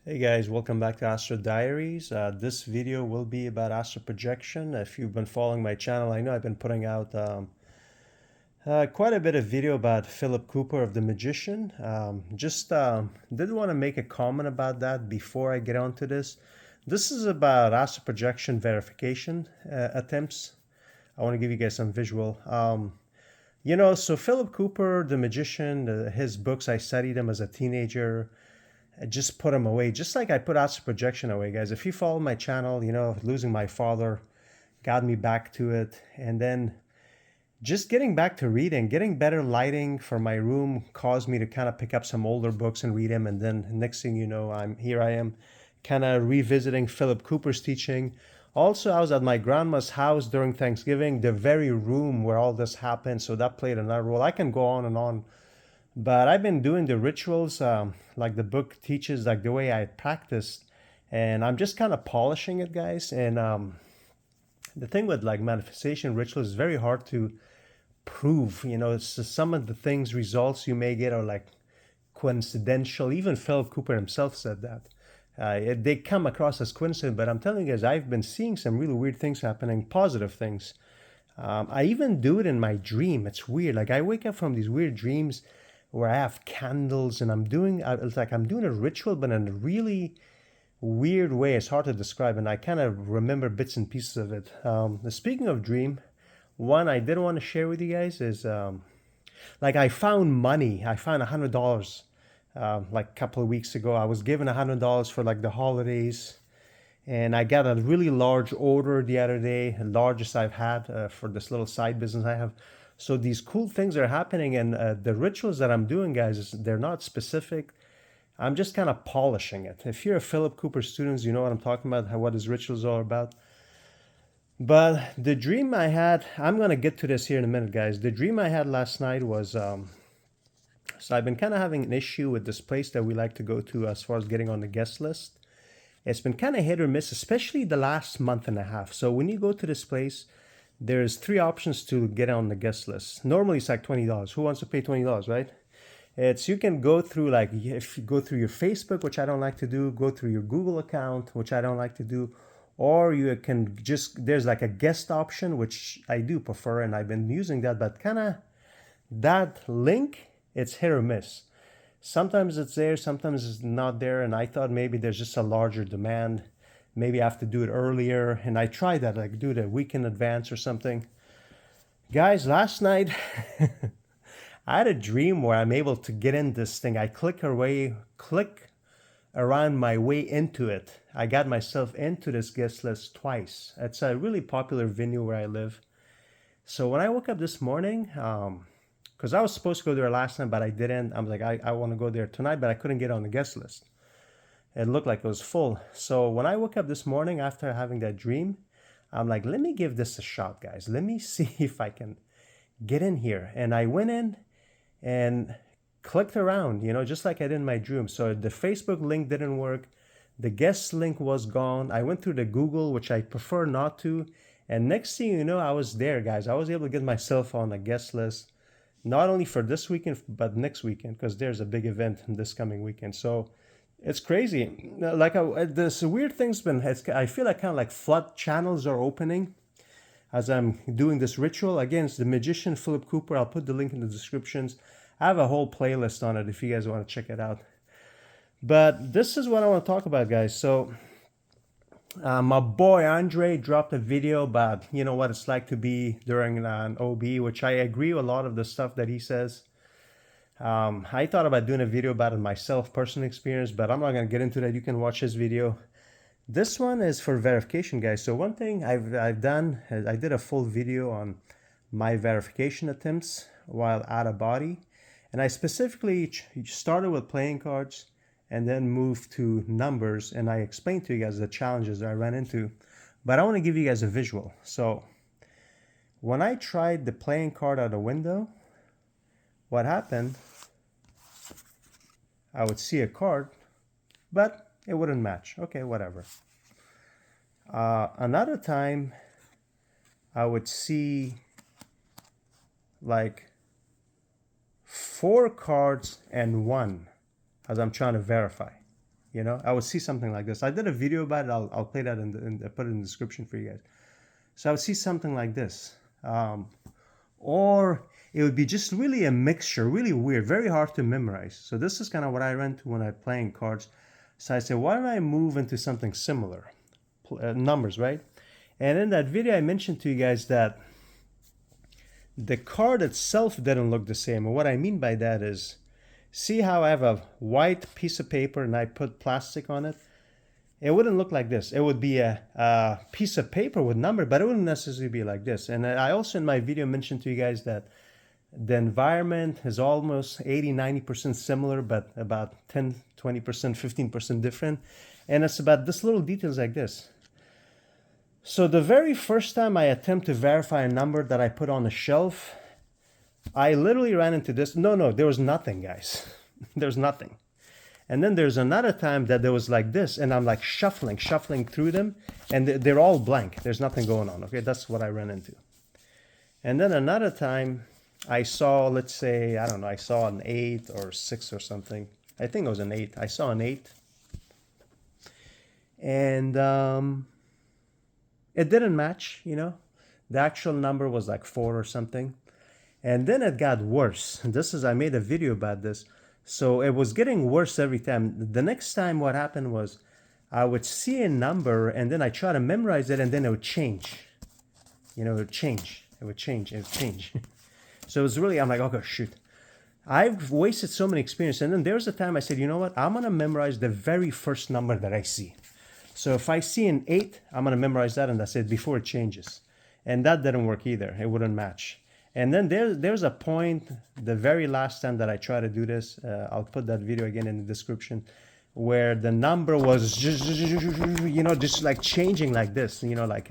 Hey guys, welcome back to Astral Diaries. This video will be about astral projection. If you've been following my channel, I know I've been putting out quite a bit of video about Phillip Cooper of the Magician. Just did want to make a comment about that before I get onto this. This is about astral projection verification attempts. I want to give you guys some visual. So Phillip Cooper, the Magician, his books, I studied him as a teenager. I just put them away, just like I put astral projection away, guys. If you follow my channel, losing my father got me back to it. And then just getting back to reading, getting better lighting for my room caused me to kind of pick up some older books and read them. And then next thing you know, I am kind of revisiting Phillip Cooper's teaching. Also, I was at my grandma's house during Thanksgiving, the very room where all this happened. So that played another role. I can go on and on, but I've been doing the rituals like the book teaches, like the way I practiced, and I'm just kind of polishing it, guys. And the thing with like manifestation rituals is very hard to prove. It's just some of the things, results you may get are like coincidental. Even Philip Cooper himself said that. They come across as coincident, but I'm telling you guys, I've been seeing some really weird things happening, positive things. I even do it in my dream. It's weird. Like I wake up from these weird dreams where I have candles and it's like I'm doing a ritual, but in a really weird way. It's hard to describe, and I kind of remember bits and pieces of it. Speaking of dream, one I did want to share with you guys is like I found money. I found $100 like a couple of weeks ago. I was given $100 for like the holidays, and I got a really large order the other day, the largest I've had for this little side business I have. So these cool things are happening, and the rituals that I'm doing, guys, they're not specific. I'm just kind of polishing it. If you're a Philip Cooper student, you know what I'm talking about, what his rituals are about. But the dream I had, I'm going to get to this here in a minute, guys. The dream I had last night was, so I've been kind of having an issue with this place that we like to go to as far as getting on the guest list. It's been kind of hit or miss, especially the last month and a half. So when you go to this place, there's three options to get on the guest list. Normally it's like $20. Who wants to pay $20, right? You can go through, like, if you go through your Facebook, which I don't like to do, go through your Google account, which I don't like to do, or you can just, there's like a guest option, which I do prefer, and I've been using that, but kind of that link, it's hit or miss. Sometimes it's there, sometimes it's not there, and I thought maybe there's just a larger demand. Maybe I have to do it earlier, and I tried that, like do it a week in advance or something. Guys, last night I had a dream where I'm able to get in this thing. I click around my way into it. I got myself into this guest list twice. It's a really popular venue where I live. So when I woke up this morning, because I was supposed to go there last night, but I didn't. I'm like, I want to go there tonight, but I couldn't get on the guest list. It looked like it was full. So when I woke up this morning after having that dream, I'm like, let me give this a shot, guys. Let me see if I can get in here. And I went in and clicked around, just like I did in my dream. So the Facebook link didn't work. The guest link was gone. I went through the Google, which I prefer not to. And next thing you know, I was there, guys. I was able to get myself on a guest list, not only for this weekend, but next weekend, because there's a big event this coming weekend. So it's crazy. Like this weird thing's been, I feel like kind of like flood channels are opening as I'm doing this ritual. Again, it's the Magician, Phillip Cooper. I'll put the link in the descriptions. I have a whole playlist on it if you guys want to check it out. But this is what I want to talk about, guys. So my boy Andre dropped a video about, what it's like to be during an OBE, which I agree with a lot of the stuff that he says. I thought about doing a video about it myself, personal experience, but I'm not going to get into that. You can watch his video. This one is for verification, guys. So one thing I've done, I did a full video on my verification attempts while out of body. And I specifically started with playing cards and then moved to numbers. And I explained to you guys the challenges that I ran into. But I want to give you guys a visual. So when I tried the playing card out the window, what happened, I would see a card, but it wouldn't match. Okay, whatever. Another time, I would see like 4 cards and 1 as I'm trying to verify. You know, I would see something like this. I did a video about it. I'll play that put it in the description for you guys. So I would see something like this. Or it would be just really a mixture, really weird, very hard to memorize. So this is kind of what I ran to when I'm playing cards. So I said, why don't I move into something similar? Numbers, right? And in that video, I mentioned to you guys that the card itself didn't look the same. And what I mean by that is, see how I have a white piece of paper and I put plastic on it? It wouldn't look like this. It would be a piece of paper with number, but it wouldn't necessarily be like this. And I also in my video mentioned to you guys that the environment is almost 80-90% similar, but about 10-20%, 15% different. And it's about this little details like this. So the very first time I attempt to verify a number that I put on the shelf, I literally ran into this. No, there was nothing, guys. There's nothing. And then there's another time that there was like this, and I'm like shuffling through them, and they're all blank. There's nothing going on, okay? That's what I ran into. And then another time, I saw, let's say, I don't know, I saw an 8 or 6 or something. I think it was an 8. I saw an 8. And it didn't match, you know. The actual number was like 4 or something. And then it got worse. I made a video about this. So it was getting worse every time. The next time what happened was I would see a number and then I try to memorize it and then it would change. You know, it would change. So it was really, I'm like, okay, shoot. I've wasted so many experience. And then there was a time I said, you know what? I'm going to memorize the very first number that I see. So if I see an 8, I'm going to memorize that and that's it before it changes. And that didn't work either. It wouldn't match. And then there's a point, the very last time that I try to do this, I'll put that video again in the description, where the number was just, you know, just like changing like this, you know, like,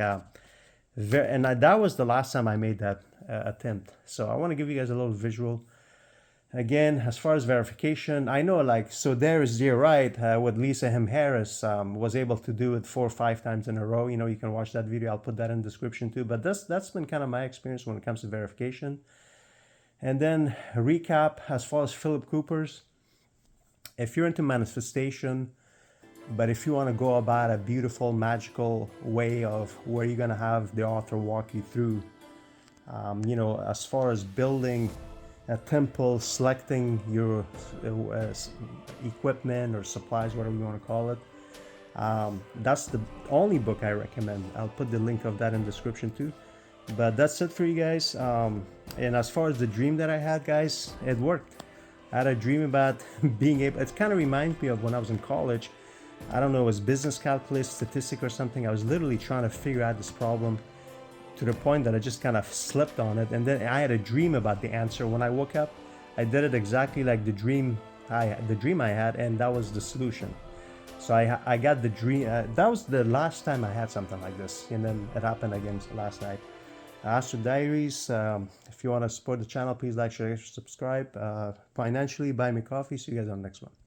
that was the last time I made that attempt. So I want to give you guys a little visual. Again, as far as verification, I know like, so Darius, Wright with Lisa M. Harris was able to do it 4 or 5 times in a row. You know, you can watch that video. I'll put that in the description too. But that's been kind of my experience when it comes to verification. And then recap as far as Phillip Cooper's. If you're into manifestation, but if you want to go about a beautiful, magical way of where you're going to have the author walk you through, you know, as far as building a temple, selecting your equipment or supplies, whatever you want to call it. That's the only book I recommend. I'll put the link of that in the description too. But that's it for you guys. And as far as the dream that I had, guys, it worked. I had a dream about being able, it kind of reminds me of when I was in college. I don't know, it was business calculus, statistic or something. I was literally trying to figure out this problem to the point that I just kind of slipped on it. And then I had a dream about the answer. When I woke up, I did it exactly like the dream I had, and that was the solution. So I got the dream. That was the last time I had something like this. And then it happened again last night. Astral Diaries. If you want to support the channel, please like, share, subscribe. Financially, buy me coffee. See you guys on the next one.